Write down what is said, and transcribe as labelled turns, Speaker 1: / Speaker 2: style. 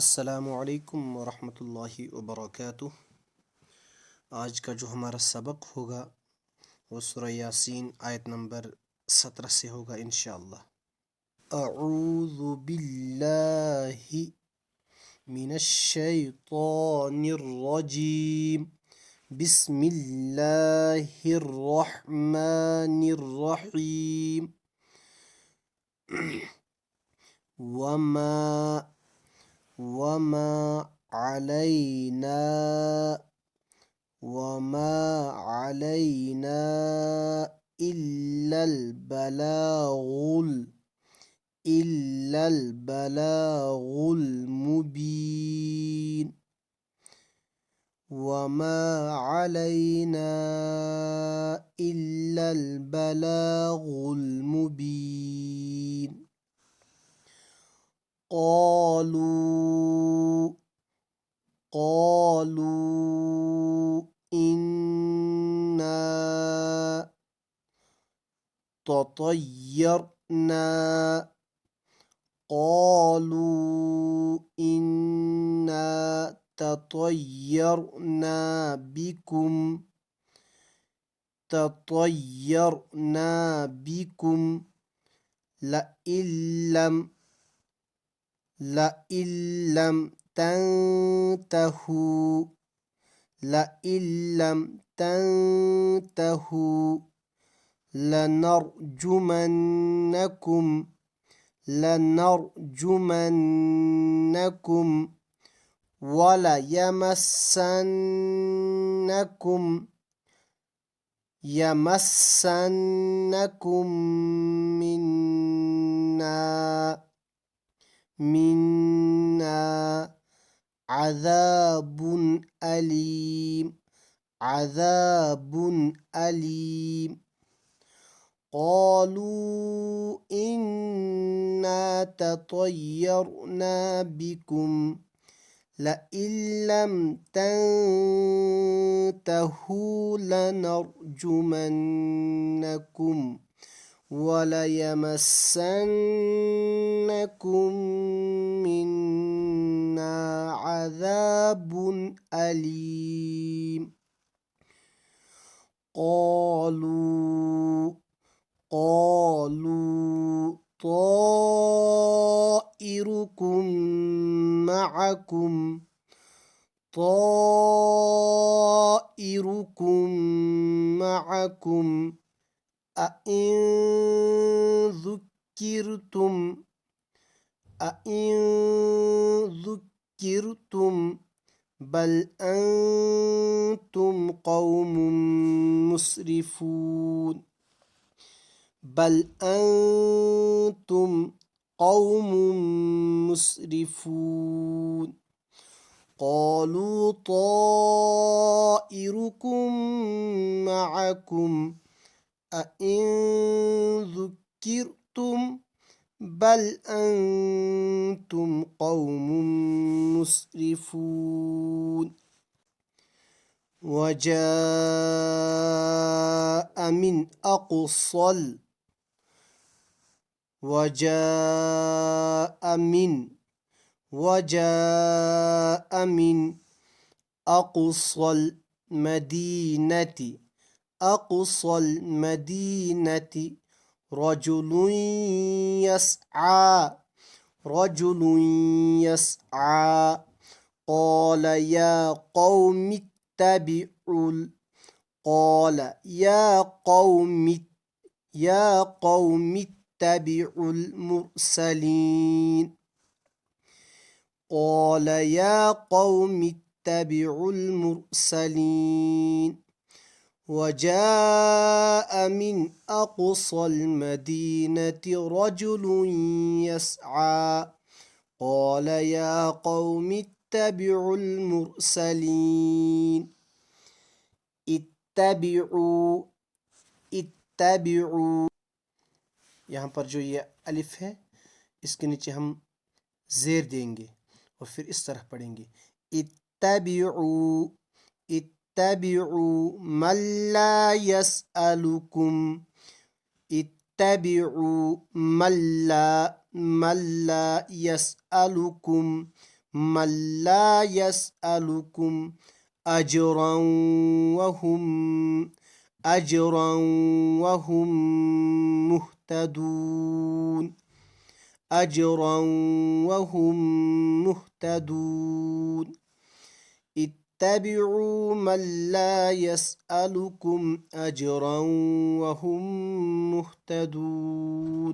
Speaker 1: अस्सलामुअलैकुम वरहमतुल्लाहि वबरकातुह। आज का जो हमारा सबक होगा वो सूरह यासीन आयत नंबर 17 से होगा इंशाअल्लाह। अऊज़ु बिल्लाहि मिनश शैतानिर रजीम। बिस्मिल्लाहिर रहमानिर रहीम। वमा वमा अलैना वमा अलैना इल्लल बलागुल मुबीन। वमा अलैना इल्लल बलागुल मुबीन। क़ालू इन्ना ततय्यरना क़ालू इन्ना ततय्यरना बिकुम लइल्लम तंतहू लनरजुमन्नकुम यमस्सन्नकुम मिन्ना अज़ाबुन अलीम। قالوا إنا تطيرنا بكم لئن لم تنتهوا لنرجمنكم وليمسنكم منا عذاب أليم. قالوا طائركم معكم أئن ذكرتم بل أنتم قوم مسرفون. قالوا طائركم معكم أئن ذكرتم بل أنتم قوم مسرفون. وجاء من أقصى المدينة رجل يسعى قال يا قوم اتبعوا المرسلين. وجاء من أقصى المدينة رجل يسعى قال يا قوم اتبعوا المرسلين. इत्तबिउ यहाँ पर जो ये अलिफ है इसके नीचे हम ज़ेर देंगे और फिर इस तरह पढ़ेंगे इत्तबिउ मल्ला यसअलुकुम इत्तबिउ मल्ला यसअलुकुम मल्ला यसअलुकुम अजरन वहुम मुहतदून अजरन वहुम मुहतदून इत्तबिउ मल्ला यसअलुकुम अजरन वहुम मुहतदून।